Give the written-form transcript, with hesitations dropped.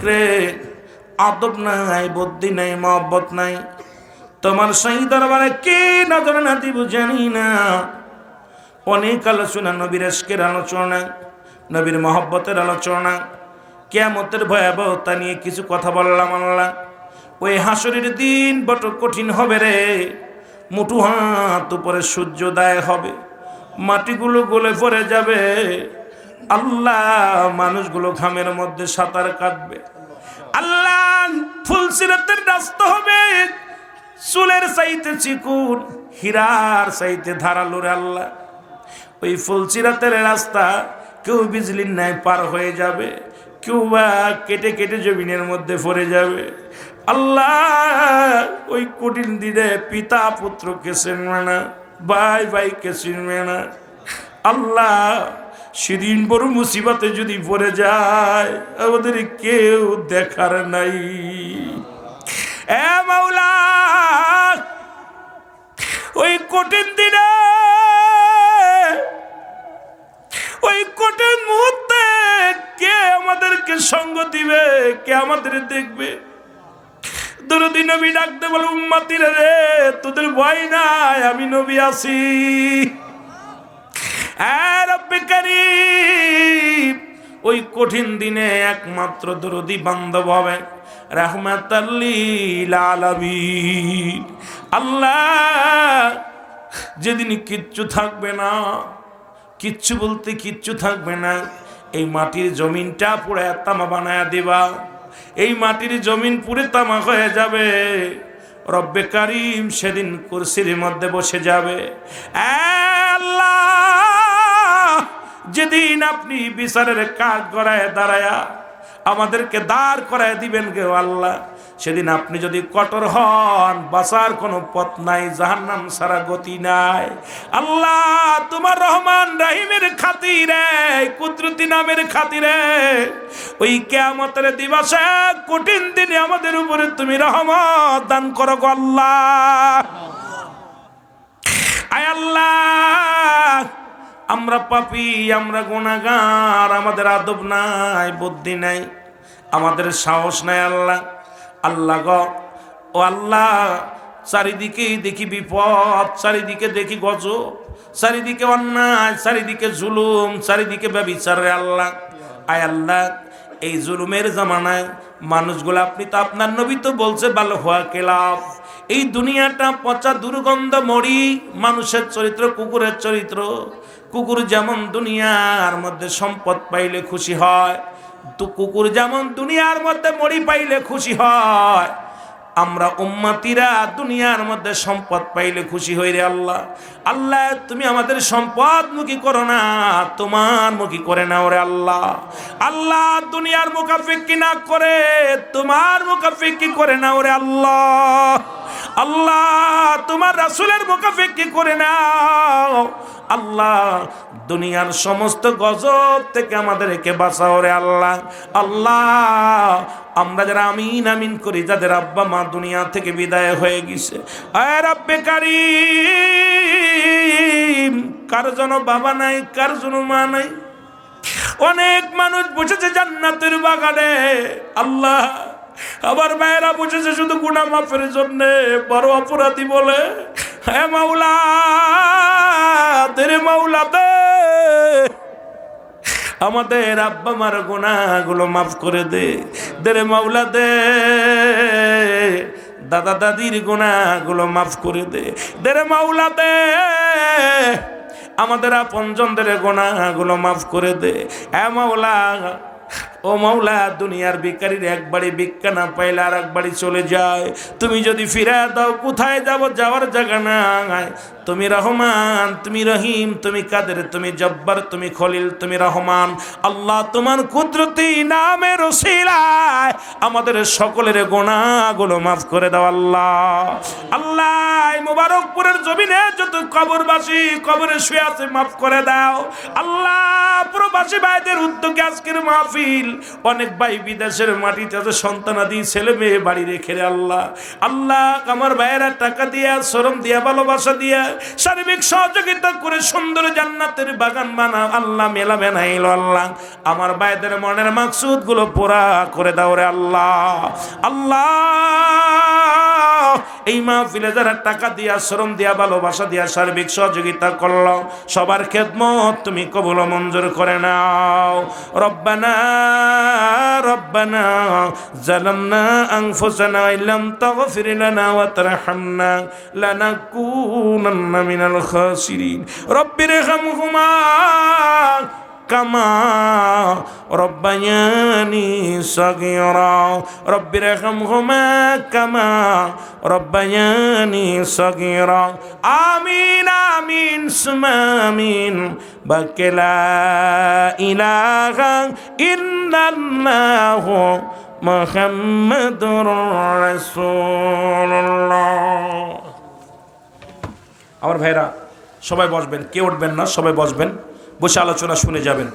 রে আদব নাই, বুদ্ধি নাই, মহব্বত নাই। তোমার সেই দরবারে কে নজর না দিব জানি না। অনেক আলোচনা, নবীর ইশকের আলোচনা, নবীর মহব্বতের আলোচনা, কিয়ামতের ভয়াবহতা নিয়ে কিছু কথা বললাম। আল্লাহ, ওই হাসরের দিন বড় কঠিন হবে রে। মুঠু হাত উপরে সূর্যোদয় হবে, মাটিগুলো গলে পড়ে যাবে। আল্লাহ, মানুষগুলো ঘামের মধ্যে সাঁতার কাটবে। আল্লাহ, ফুলসিরাতের রাস্তা হবে চুলের চাইতে চিকুন, হীরার চাইতে ধারালো রে আল্লাহ। ওই ফুলসিরাতের রাস্তা কেউ বিজলির ন্যায় পার হয়ে যাবে, কেউ বা কেটে কেটে জমিনের মধ্যে পড়ে যাবে। আল্লাহ, ওই কঠিন দিনে পিতা পুত্রকে চিনবে না, ভাই ভাইকে চিনবে না। আল্লাহ, সেদিন বড় মুসিবতে যদি পড়ে যায়, আমাদের কেউ দেখার নাই। এ মাওলা, ওই কঠিন দিনে, ওই কঠিন মুহূর্তে কে আমাদেরকে সঙ্গ দিবে, কে আমাদের দেখবে? দরদি নবী ডাকতে বলে, উম্মতিরা রে, তোদের ভয় নাই, আমি নবী আছি। রব্বে কারীম, ওই কঠিন দিনে একমাত্র দরদি বান্ধব হবে রাহমাতাল লিল আলামিন। আল্লাহ, যেদিন কিচ্ছু থাকবে না, কিচ্ছু বলতে কিচ্ছু থাকবে না, এই মাটির জমিনটা পুরো তামা বানায়া দিবা। এই মাটির জমিন পুরে তামা হয়ে যাবে। রব্বে কারীম সেদিন কুরসির মধ্যে বসে যাবে। আল্লাহ, যেদিন আপনি বিচারের কাঠ গড়ায় দাঁড়ায়া আমাদেরকে দাঁড় করায় দিবেন গে আল্লাহ, সেদিন আপনি যদি কঠোর হন, বাঁচার কোনো পথ নাই, জাহান্নাম ছাড়া গতি নাই। আল্লাহ, তোমার রহমান রাহিমের খাতিরে, কুদরতি নামের খাতিরে, ওই কিয়ামতের দিবসে কঠিন দিনে আমাদের উপরে তুমি রহমত দান করো গো আল্লাহ। আয় আল্লাহ, আমরা পাপী, আমরা গুনাহগার, আমাদের আদব নাই, বুদ্ধি নাই, আমাদের সাহস নাই। আল্লাহ, আল্লাহ গো, ও আল্লাহ, চারিদিকেই দেখি বিপদ, চারিদিকে দেখি গজব, চারিদিকে অন্যায়, চারিদিকে জুলুম, চারিদিকে ব্যভিচার রে আল্লাহ। আয় আল্লাহ, এই জুলুমের জামানায় মানুষগুলো, আপনি তো আপনার নবী তো বলছে ভালো হওয়া কেলাফ, এই দুনিয়াটা পচা দুর্গন্ধ মরি, মানুষের চরিত্র কুকুরের চরিত্র। কুকুর যেমন দুনিয়ার মধ্যে সম্পদ পাইলে খুশি হয়, তো কুকুর যেমন দুনিয়ার মধ্যে মরি পাইলে খুশি হয়, আমরা উম্মতিরা দুনিয়ার মধ্যে সম্পদ পাইলে খুশি হই রে আল্লাহ। আল্লাহ, তুমি আমাদের সম্পদ মুখী করো না, তোমার মুখী করে নাও রে আল্লাহ। আল্লাহ, দুনিয়ার মুখাফিকি না করে তোমার মুখাফিকি করে নাও রে আল্লাহ। আল্লাহ, তোমার রাসূলের মুখাফিকি করে নাও। আল্লাহ, দুনিয়ার সমস্ত গজব থেকে আমাদেরকে বাঁচাও রে আল্লাহ। আল্লাহ, আমরা যারা আমিন আমিন করি, যাদের আব্বা মা দুনিয়া থেকে বিদায় হয়ে গেছে, আয় রব্বে কারীম, কার জন্য বাবা নাই, কার জন্য মা নাই, অনেক মানুষ বসেছে জান্নাতের বাগানে। আল্লাহ, আবার ভাইয়েরা বসেছে শুধু গুনাহ মাফের জন্য, বড় অপরাধী বলে। হ্যাঁ মাওলা, তেরে মাওলা দে, আমাদের আব্বা মার গুনাহগুলো মাফ করে দে, তেরে মাওলা দে, দাদা দাদির গুনাহগুলো মাফ করে দে, তেরে মাওলা দে, আমাদের আপনজনদের গুনাহগুলো মাফ করে দে। হ্যাঁ মাওলা, ও মাওলা, দুনিয়ার ভিখারির একবারই ভিক্ষা না পাইলে আর একবারই চলে যায়, তুমি যদি ফিরে দাও কোথায় যাব, যাওয়ার জায়গা নাই। তুমি রহমান, তুমি রহিম, তুমি কাদের, তুমি জব্বার, তুমি খলিল, তুমি রহমান। আল্লাহ, তোমার কুদরতি নামের ওসিলায় আমাদের সকলের গুনাহগুলো মাফ করে দাও আল্লাহ। আল্লাহ এই মুবারকপুরের জমিনে যত কবরবাসী কবরে শুয়ে আছে মাফ করে দাও আল্লাহ। প্রবাসী ভাইদের উদ্যোগে আজকের মাহফিল, অনেক ভাই বিদেশের মাটিতে আছে, সন্তানাদি ছেলে মেয়ে বাড়ি রেখে রে আল্লাহ। আল্লাহ আমার ভাইয়েরা টাকা দিয়া, শ্রম দিয়া, ভালোবাসা দিয়া, সার্বিক সহযোগিতা করে সুন্দর জান্নাতের বাগান বানাও আল্লাহ। মেলা বানাইলো আল্লাহ। আমার ভাইদের মনের মাকসুদ গুলো পুরা করে দাও রে আল্লাহ। আল্লাহ এই মাহফিলে যারা টাকা দিয়া, শ্রম দিয়া, ভালোবাসা দিয়া, সার্বিক সহযোগিতা করলো, সবার খেদমত তুমি কবুল ও মঞ্জুর করে নাও। রব্বানা রব্বানা জালামনা আনফুসানা ইল্লাম তাগফির লানা ওয়া তারহামনা লানাকুনান্না মিনাল খাসিরিন। রব্বিরহামহুমা কামা রব্বায়ানি সগীরা। রব্বিরহামহুমা কামা রব্বায়ানি সগীরা। আমিন আমিন সুম্মা আমিন। বাকেলা ইলাহা ইল্লাল্লাহু মুহাম্মাদুর রাসূলুল্লাহ। আমার ভাইরা সবাই বসবেন, কেউ উঠবেন না, সবাই বসবেন, বসে আলোচনা শুনে যাবেন।